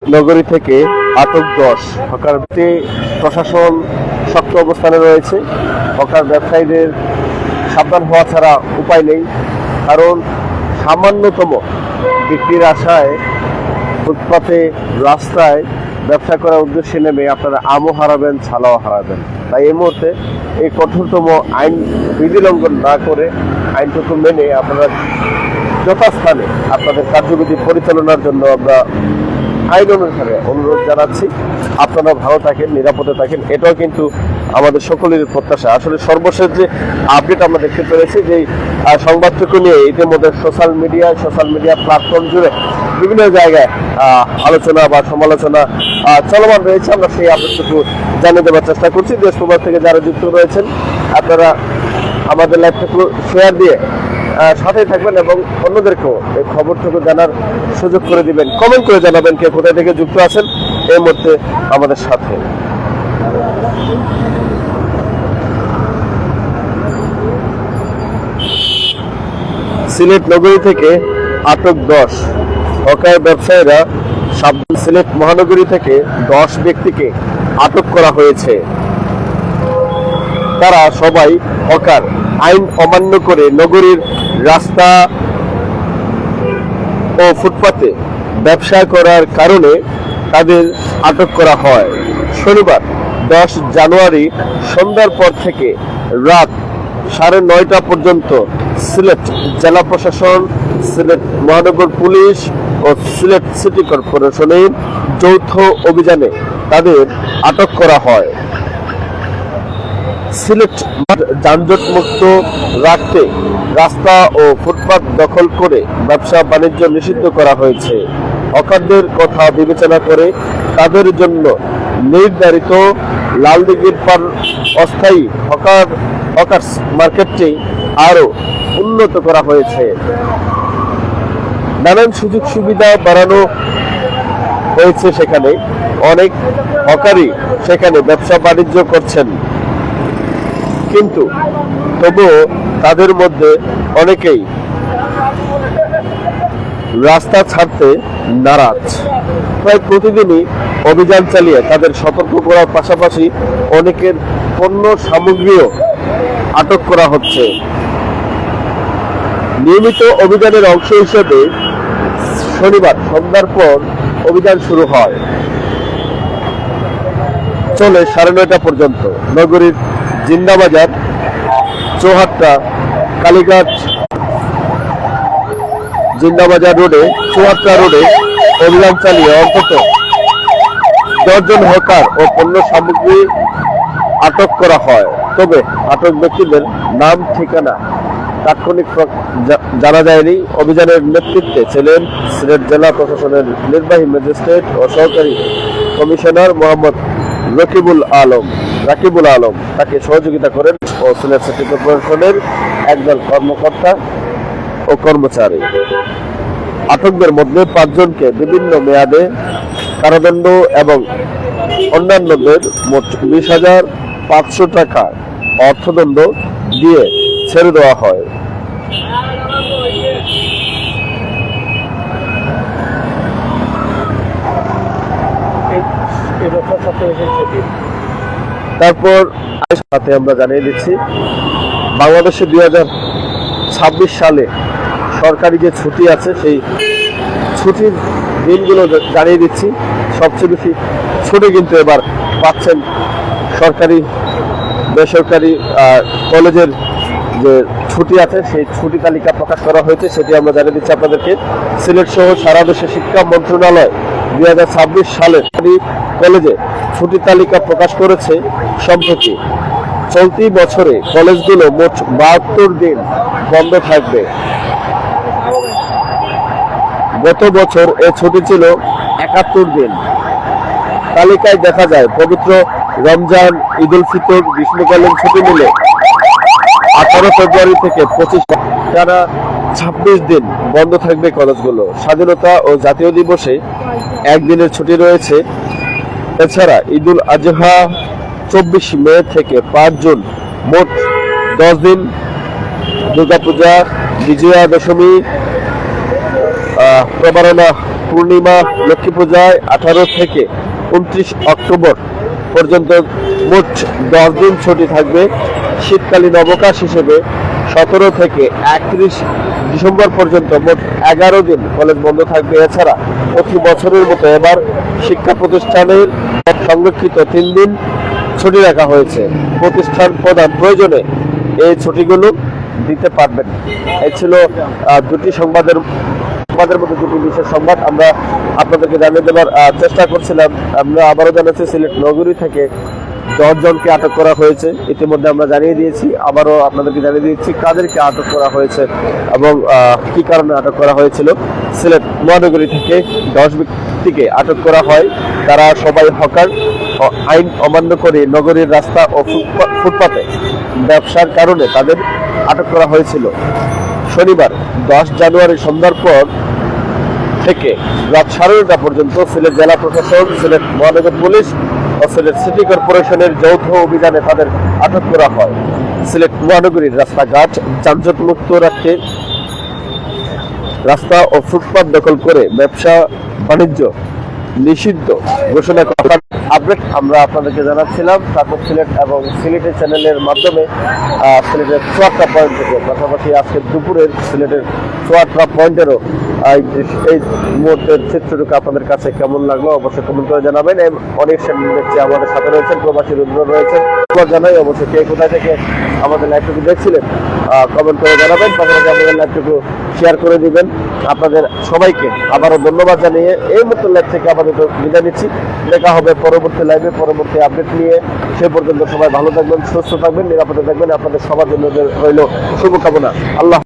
নগরী থেকে আটক 10 হকার প্রশাসন শক্ত অবস্থানে রয়েছে। হকার ব্যবসায়ীদের সাবধান হওয়া ছাড়া উপায় নেই, কারণ সামান্যতম বিক্রির আশায় ফুটপাতে রাস্তায় ব্যবসা করার উদ্দেশ্যে নেমে আপনারা আমও হারাবেন, ছালাও হারাবেন। তাই এই মুহূর্তে এই কঠোরতম আইন বিধি লঙ্ঘন না করে আইনটুকু মেনে আপনারা যথাস্থানে আপনাদের কার্যবিধি পরিচালনার জন্য আমরা আইন অনুসারে অনুরোধ জানাচ্ছি। আপনারা ভালো থাকেন, নিরাপদে থাকেন, এটাও কিন্তু আমাদের সকলের প্রত্যাশা। আসলে সর্বশেষ যে আপডেট আমরা দেখতে পেরেছি, যে সংবাদটুকু নিয়ে ইতিমধ্যে সোশ্যাল মিডিয়া প্ল্যাটফর্ম জুড়ে বিভিন্ন জায়গায় আলোচনা বা সমালোচনা চলমান রয়েছে। আমরা সেই আপডেটটুকু জানিয়ে দেওয়ার চেষ্টা করছি। দেশ প্রবাস থেকে যারা যুক্ত রয়েছেন, আপনারা আমাদের লাইভটুকু শেয়ার দিয়ে সাথেই থাকবেন এবং অন্যদেরকেও এই খবরটুকু জানার সুযোগ করে দিবেন। কমেন্ট করে জানাবেন কে কোথায় থেকে যুক্ত আছেন এই মুহূর্তে আমাদের সাথে। সিলেট নগরী থেকে আটক 10 হকার ব্যবসায়ীরা সাবধান। সিলেট মহানগরী থেকে 10 ব্যক্তিকে আটক করা হয়েছে। তারা সবাই হকার। আইন অমান্য করে নগরীর রাস্তা ও ফুটপাতে ব্যবসা করার কারণে তাদের আটক করা হয়। শনিবার 10 জানুয়ারি সন্ধ্যার পর থেকে রাত 9:30 পর্যন্ত সিলেট জেলা প্রশাসন, সিলেট মহানগর পুলিশ ও সিলেট সিটি কর্পোরেশনের যৌথ অভিযানে তাদের আটক করা হয়। সিলেট যানজট মুক্ত রাখতে রাস্তা ও ফুটপাত দখল করে ব্যবসা বাণিজ্য নিষিদ্ধ করা হয়েছে। হকারদের কথা বিবেচনা করে তাদের জন্য নির্ধারিত লালদিঘির পার অস্থায়ী হকার্স মার্কেটটি আরো উন্নত করা হয়েছে। নানান সুযোগ সুবিধা বাড়ানো হয়েছে। সেখানে অনেক হকারই সেখানে ব্যবসা বাণিজ্য করছেন, কিন্তু তবুও তাদের মধ্যে অনেকেই রাস্তা ছাড়তে নারাজ। প্রায় প্রতিদিনই অভিযান চালিয়ে তাদের সতর্ক করার পাশাপাশি অনেকের পণ্য সামগ্রীও আটক করা হচ্ছে। নিয়মিত অভিযানের অংশ হিসেবে শনিবার সন্ধ্যার পর অভিযান শুরু হয়, চলে 9:30 পর্যন্ত। নগরীর জিন্দাবাজার, চৌহাট্টা, কালীঘাট, জিন্দাবাজার রোডে, চৌহাট্টা রোডে অভিযান চালিয়ে অন্তত 10 জন হকার ও পণ্য সামগ্রী আটক করা হয়। তবে আটক ব্যক্তিদের নাম ঠিকানা তাৎক্ষণিক জানা যায়নি। অভিযানের নেতৃত্বে ছিলেন সিলেট জেলা প্রশাসনের নির্বাহী ম্যাজিস্ট্রেট ও সহকারী কমিশনার মোহাম্মদ রাকিবুল আলম। তাকে সহযোগিতা করেন ও সিলেট সিটি কর্পোরেশনের একদল কর্মকর্তা ও কর্মচারী। আটকদের মধ্যে 5 জনকে বিভিন্ন মেয়াদে কারাদণ্ড এবং অন্যান্যদের মোট 20,500 টাকা অর্থদণ্ড দিয়ে ছেড়ে দেওয়া হয়। তারপর সাথে আমরা জানিয়ে দিচ্ছি, বাংলাদেশে 2026 সালে সরকারি যে ছুটি আছে সেই ছুটির দিনগুলো জানিয়ে দিচ্ছি। সবচেয়ে বেশি ছুটি কিন্তু এবার পাচ্ছেন সরকারি বেসরকারি কলেজের যে ছুটি আছে সেই ছুটি তালিকা প্রকাশ করা হয়েছে, সেটি আমরা জানিয়ে দিচ্ছি আপনাদেরকে। সিলেট সহ সারা দেশে শিক্ষা মন্ত্রণালয় 2026 সালের কলেজে ছুটি তালিকা প্রকাশ করেছে সম্প্রতি। চলতি বছরে কলেজগুলো মোট 72 দিন বন্ধ থাকবে। গত বছর এ ছুটি ছিল 71 দিন। তালিকায় দেখা যায় পবিত্র রমজান, ঈদুল ফিতর, গ্রীষ্মকালীন ছুটি মিলে 18 ফেব্রুয়ারি থেকে 25 টানা 26 দিন বন্ধ থাকবে কলেজগুলো। স্বাধীনতা ও জাতীয় দিবসে একদিনের ছুটি রয়েছে। এছাড়া ঈদুল আজহা 24 মে থেকে 5 জুন মোট 10 দিন, দুর্গাপূজা, বিজয়া দশমী, প্রবারণা পূর্ণিমা, লক্ষ্মী পূজায় 18 থেকে 29 অক্টোবর পর্যন্ত মোট 10 দিন ছুটি থাকবে। শীতকালীন অবকাশ হিসেবে 17 থেকে 31 ডিসেম্বর পর্যন্ত মোট 11 দিন কলেজ বন্ধ থাকবে। এছাড়া প্রতি বছরের মতো এবার শিক্ষা প্রতিষ্ঠানের সংরক্ষিত 3 দিন ছুটি রাখা হয়েছে। প্রতিষ্ঠান প্রধান প্রয়োজনে এই ছুটিগুলো দিতে পারবেন। এই ছিল দুটি সংবাদের মধ্যে দুটি বিশেষ সংবাদ আমরা আপনাদেরকে জানিয়ে দেওয়ার চেষ্টা করছিলাম। আমরা আবারও জানাচ্ছি, সিলেট নগরী থেকে 10 জনকে আটক করা হয়েছে। ইতিমধ্যে আমরা জানিয়ে দিয়েছি, আবারও আপনাদেরকে জানিয়ে দিচ্ছি কাদেরকে আটক করা হয়েছে এবং কি কারণে আটক করা হয়েছিল। সিলেট মহানগরী থেকে 10 ব্যক্তিকে আটক করা হয়। তারা সবাই হকার, আইন অমান্য করে নগরীর রাস্তা ও ফুটপাতে ব্যবসার কারণে তাদের আটক করা হয়েছিল। শনিবার 10 জানুয়ারি সন্ধ্যার পর থেকে রাত 9:30 পর্যন্ত সিলেট জেলা প্রশাসন, সিলেট মহানগর পুলিশ ও সিলেট সিটি কর্পোরেশনের যৌথ অভিযানে তাদের আটক করা হয়। সিলেট মহানগরীর রাস্তাঘাট যানজট মুক্ত রাখতে রাস্তা ও ফুটপাত দখল করে ব্যবসা বাণিজ্য নিষিদ্ধ ঘোষণা করা আপডেট আমরা আপনাদেরকে জানাচ্ছিলাম তারপর সিলেট এবং সিলেটের চ্যানেলের মাধ্যমে সিলেটের চুয়াট্টা পয়েন্ট থেকে, পাশাপাশি আজকে দুপুরের সিলেটের চুয়াট্টা পয়েন্টেরও এই মুহূর্তের চিত্রটুকু আপনাদের কাছে কেমন লাগলো অবশ্যই কমেন্ট করে জানাবেন। অনেক দেখছি আমাদের সাথে রয়েছেন, প্রবাসী রুদ্র রয়েছেন, জানাই অবশ্যই কে কোথায় থেকে আমাদের লাইভটুকু দেখছিলেন কমেন্ট করে জানাবেন। পাশাপাশি আমাদের লাইভটুকু শেয়ার করে দিবেন। আপনাদের সবাইকে আবারও ধন্যবাদ জানিয়ে এই মতো লাইভ থেকে আমাদের বিদায় নিচ্ছি। দেখা হবে পরবর্তী লাইভে পরবর্তী আপডেট নিয়ে। সে পর্যন্ত সবাই ভালো থাকবেন, সুস্থ থাকবেন, নিরাপদে থাকবেন। আপনাদের সবার জন্য রইল শুভকামনা। আল্লাহ।